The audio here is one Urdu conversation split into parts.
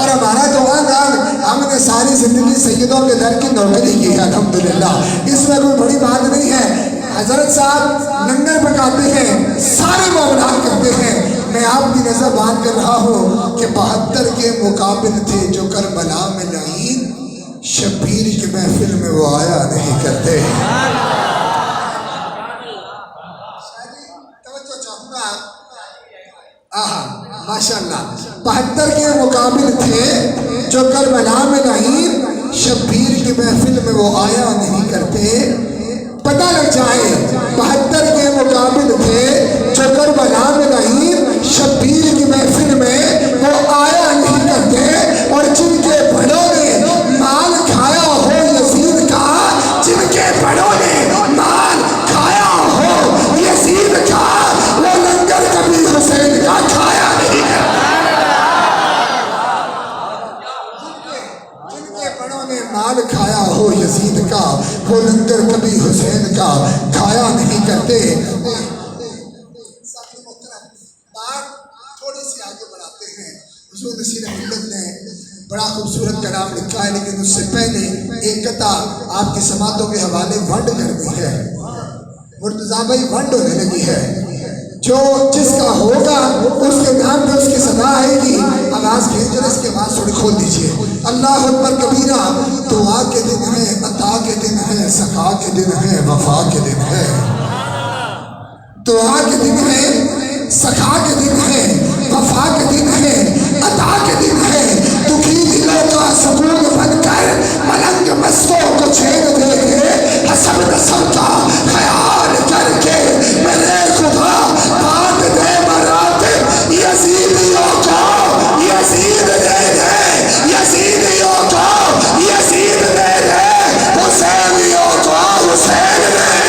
اور ہمارا تو ہم نے ساری زندگی سیدوں کے در کی نوکری کی ہے الحمدللہ، اس میں کوئی بڑی بات نہیں ہے۔ حضرت صاحب لنگر پکاتے ہیں، سارے معاملات کرتے ہیں۔ میں آپ کی نظر بات کر رہا ہوں کہ 72 کے مقابل تھے جو کربلا میں لعین، شبیر کی محفل میں وہ آیا نہیں کرتے۔ توجہ چاہوں گا، ماشاءاللہ 72 کے مقابل تھے جو کربلا میں لعین، شبیر کی محفل میں وہ آیا نہیں کرتے۔ پتہ لگ جائے 72 کے مقابل تھے جو کربلا میں لعین، شبیر کی محفل میں وہ آیا نہیں کرتے۔ اور جن کے بڑوں نے مال کھایا ہو یزید کا، جن کے بڑوں نے مال کھایا ہو یزید کا، وہ لنگر کبھی حسین کا کھایا نہیں کرتا۔ جن کے بڑوں نے مال کھایا ہو یزید کا، وہ لنگر کبھی حسین کا کھایا نہیں کرتے۔ بات تھوڑی سی آگے بڑھاتے ہیں۔ حضور نصیر ملت نے بڑا خوبصورت کلام لکھا ہے، لیکن اس سے پہلے ایک قطع آپ کی سماعتوں کے حوالے ونڈ کرنی ہے۔ مرتضیٰ بھائی ونڈ ہونے لگی ہے، جو جس کا ہوگا اس کے نام پہ اس کی صدا آئے گی۔ آواز بھیج کر اس کے بعد تھوڑی کھول دیجیے۔ اللہ اکبر کبیرہ۔ دعا کے دن ہے، عطا کے دن ہے، سخا کے دن ہے، وفا کے دن ہے۔ دعا کے دن ہے، سخا کے دن ہے، وفا کے دن ہے، عطا کے دن ہے۔ دکھی دلوں کا سکون بن کر ملنگ مستوں کو چین دے کے، حسب نسب کا خیال کر کے میرے خدا بات دے مرات یزیدیوں کو، یزید دے دے، یزیدیوں کو یزید دے دے، حسینیوں کو حسین دے دے۔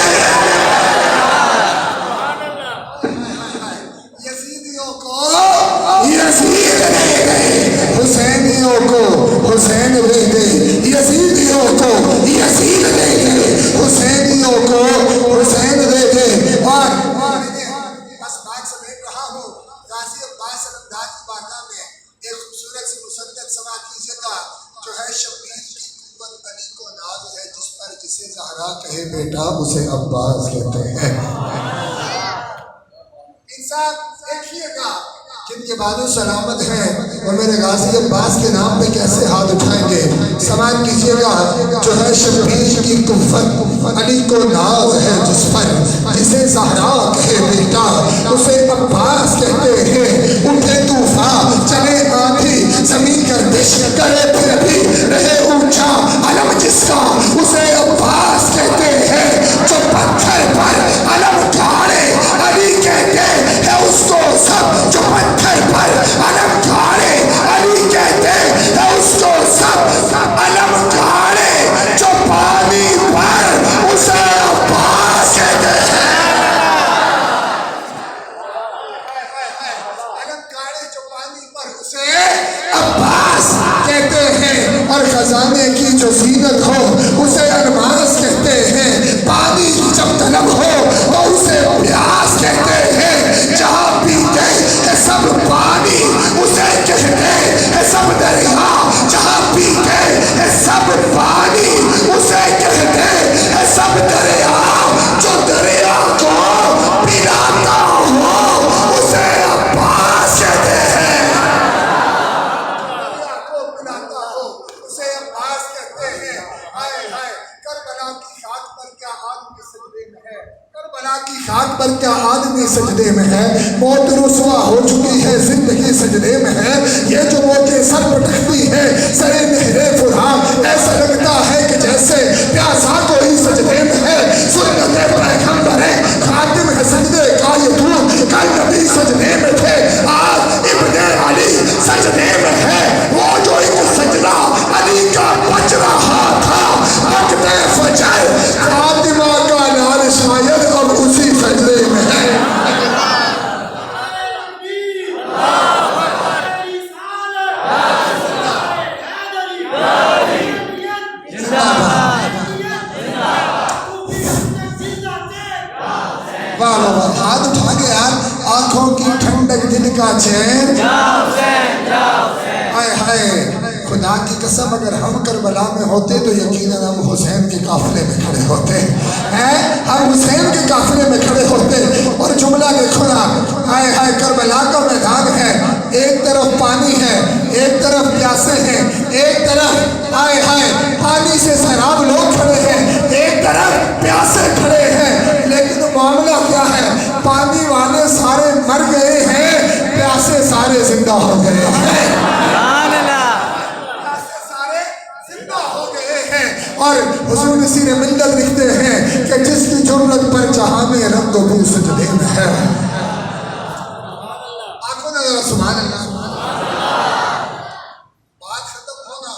یزید دے دے، حسینیوں کو حسین دے دے، یزیدیوں کو یزید دے دے، حسینیوں کو حسین دے دے۔ اور بس بات سمیٹ رہا ہوں، غازی عباس علمدار کی بارگاہ میں ایک خوبصورت سی مسدد سماع کیجیے گا جو ہے شبیر کی قوت علی کو ناز ہے، جس پر جسے زہرا کہے بیٹا اسے عباس کہتے ہیں۔ انسان دیکھیے گا جن کے بازو سلامت ہیں وہ میرے غازی عباس کے نام پہ کیسے ہاتھ اٹھائیں گے۔ سماعت کیجیے گا جو ہے شبیر کی قوت علی کو ناز ہے، جس پر جسے زہرا کہے بیٹا اسے عباس کہتے ہیں۔ اٹھے طوفان چلے آندھی زمین گردش کرے پھر بھی رہے اونچا علم جس کا اسے عباس کہتے ہیں۔ جو پتھر پر علم گاڑے علی کہتے ہیں اس کو سب، جو پتھر پر علم گاڑے علی کہتے ہیں اس کو سب، علم گاڑے جو پانی پر اسے عباس کہتے ہیں۔ علم گاڑے جو پانی پر اسے عباس کہتے ہیں، اور خزانے کی جو زینت ہو اسے الماس کہتے ہیں۔ پانی جب طلب ہو تو اسے پیاس کہتے ہیں۔ جہاں پیتے ہیں سب پانی اسے کہتے ہیں سب دریا، جہاں پیتے ہیں سب پانی اسے کہتے ہیں سب دریا۔ جو دریا کو پلاتا ہو اسے عباس کہتے ہیں۔ دریا کو پلاتا ہو اسے عباس کہتے ہیں۔ ہائے ہائے کربلا کی خاک پر کیا آدمی سجدے میں ہے، کربلا کی خاک پر کیا آدمی سجدے میں ہے۔ موت رسوا ہو چکی ہے، زندگی سجدے میں ہے۔ یہ جو موتیں سر پٹکتی ہے سرے نہر فرات، ایسا لگتا ہے کہ جیسے پیاسا کوئی سجدے میں ہے۔ سنت پیغمبر ہے، خاتم ہے سجدے کا یہ دور، کل نبی سجدے میں تھے، آج ابن علی سجدے میں ہے۔ وہ جو ایک سجدہ علی کا بچ رہا تھا وقت فجر، فاطمہ کا لال شاید اب اسی سجدے میں ہے۔ ہائے خدا کی قسم اگر ہم کربلا میں ہوتے تو یقیناً ہم حسین کے قافلے میں کھڑے ہوتے ہیں، ہم حسین کے قافلے میں کھڑے ہوتے۔ اور جملہ دیکھو نا، ہائے ہائے کربلا کا میدان ہے، ایک طرف پانی ہے، ایک طرف پیاسے ہیں، ایک طرف ہائے ہائے پانی سے سیراب لوگ کھڑے ہیں، ایک طرف پیاسے کھڑے ہیں، لیکن معاملہ کیا ہے؟ پانی والے سارے مر گئے ہیں، پیاسے سارے زندہ ہو گئے ہیں، اور حضور نصیر ملت لکھتے ہیں کہ جس کی جرت پر جہاں میں رنگ و بو سجدے میں ہے۔ آنکھوں نے ذرا سبحان اللہ۔ بات ختم ہوگا،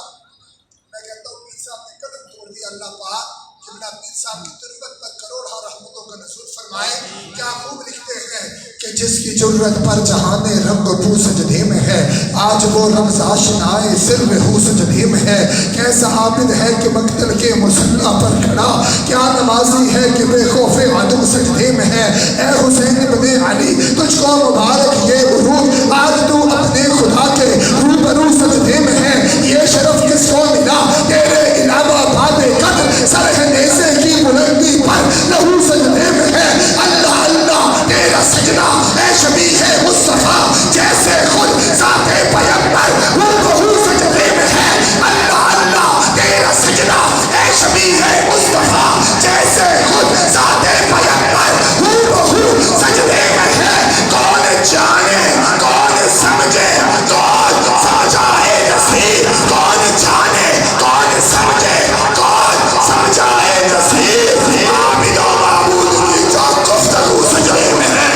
میں کہتا ہوں پیر صاحب نے قدم توڑ دیا، اللہ پاک قبلہ پیر صاحب کی تربت پر کروڑہ رحمتوں کا نزول فرمائے۔ کیا خوب لکھتے ہیں کہ جس کی جرت پر جہاں میں رنگ و بو سجدے میں ہے، آج وہ رمز آشنائے سر میں ہو سجدے میں ہے۔ کیسا عابد ہے کہ مقتل کے مصلی پر کھڑا، کیا نمازی ہے کہ بے خوف عدو سجدے میں ہے۔ اے حسین ابن علی تجھ کو مبارک یہ عروج، آج تو اپنے خدا کے روبرو سجدے میں ہے۔ یہ شرف کس کو ملا تیرے علاوہ باد قدر، سر نیزے کی بلندی پر لہو سجدے میں ہے۔ اللہ اللہ تیرا سجدہ اے شبیہ مصطفیٰ، جیسے خود ذات پیغمبر وہ بہو سجدے میں ہے۔ اللہ اللہ تیرا سجدہ اے شبیہ مصطفیٰ، جیسے خود ذات پیغمبر وہ بہو سجدے میں ہے۔ کون جانے کون سمجھے کون سمجھائے نصیب، کون جانے کون سمجھے کون سمجھائے نصیب، عابد و معبود کی جو گفتگو سجدے میں ہے۔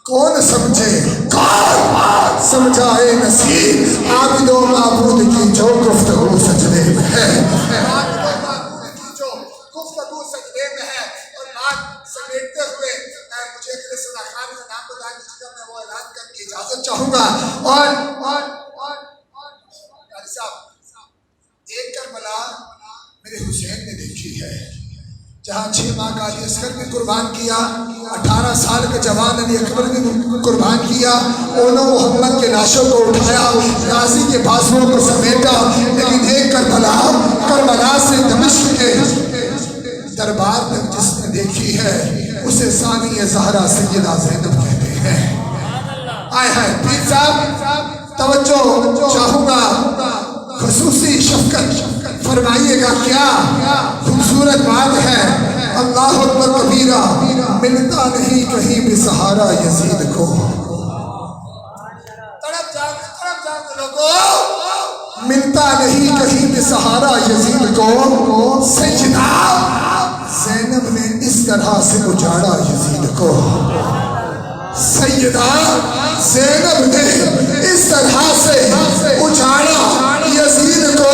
کون سمجھے کون سمجھائے نصیب، عابد و معبود کی جو گفتگو سجدے میں ہے، عابد و معبود کی جو گفتگو سجدے میں ہے۔ اور بات سمیٹتے ہوئے مجھے اگلے صدا خان کا نام بتا دیجیے گا، میں وہ اعلان کر کے اجازت چاہوں گا۔ اور قاری صاحب ایک کربلا میرے حسین نے دیکھی ہے، جہاں 6 ماہ کا علی اصغر نے قربان کیا، 18 سال کا جوان علی اکبر نے قربان کیا، انہوں محمد کے لاشوں کو اٹھایا، غازی کے بازوؤں کو سمیٹا، لیکن ایک کربلا سے دمشق کے دربار تک جس نے دیکھی ہے اسے ثانی زہرا سیدہ زینب کہتے ہیں۔ آئے ہائے پیر صاحب توجہ چاہوں گا، خصوصی شفقت فرمائیے گا، کیا خوبصورت بات ہے۔ اللہ اکبر کبیرہ، ملتا نہیں کہیں بھی سہارا یزید کو، تڑپ جاؤ لوگوں، ملتا نہیں کہیں بھی سہارا یزید کو، سیدہ زینب نے اس طرح سے اجاڑا یزید کو، سیدہ زینب نے اس طرح سے اجاڑا یزید کو۔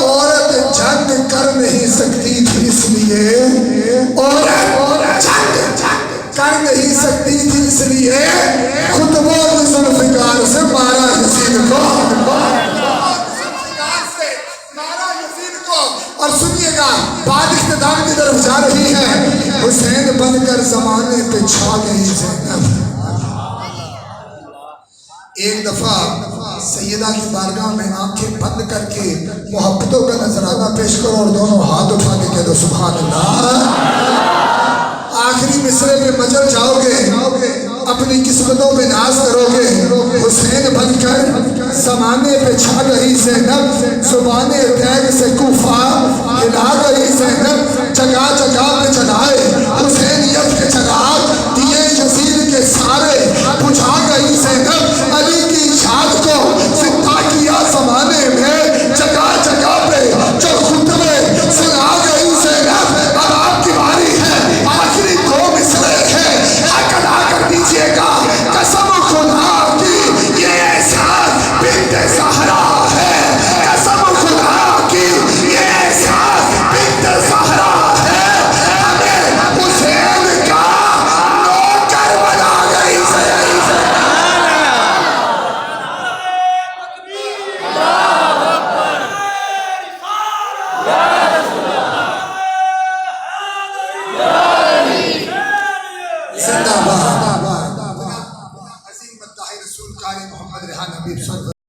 عورت جنگ کر نہیں سکتی تھی اس لیے، عورت جنگ کر نہیں سکتی تھی اس لیے خطبوں کی ذوالفقار سے مارا یزید کو، اور سنیے گا بات اختتام کی طرف جا رہی ہے۔ حسین بن کر زمانے پہ چھا گئی زینب۔ ایک دفعہ سیدہ کی بارگاہ میں آنکھیں بند کر کے محبتوں کا نذرانہ پیش کرو اور دونوں ہاتھ اٹھا کے کہہ دو سبحان اللہ۔ آخری مصرے میں مجل جاؤ گے، اپنی قسمتوں پہ ناز کرو گے۔ حسین بن کر زمانے پہ چھا گئی زینب، زبان تیگ سے کوفہ ہلا گئی زینب، جگہ جگہ پہ جلائے حسینیت کے چراغ دیے یزید کے سارے، بجھا گئی زینب علی کی چھات کو زندہ کیا زمانے میں، جگہ جگہ پہ جو خطبے سنا گئی زینب۔ اب آپ کی باری ہے، آخری 2 مصرے ہیں، حق ادا کر دیجیے گا۔ قسم خدا کی یہ احساس بنت زہرا ہے، قسم خدا کی یہ احساس بنت زہرا ہے، ہمیں اس قاری محمد ریحان حبیب صلی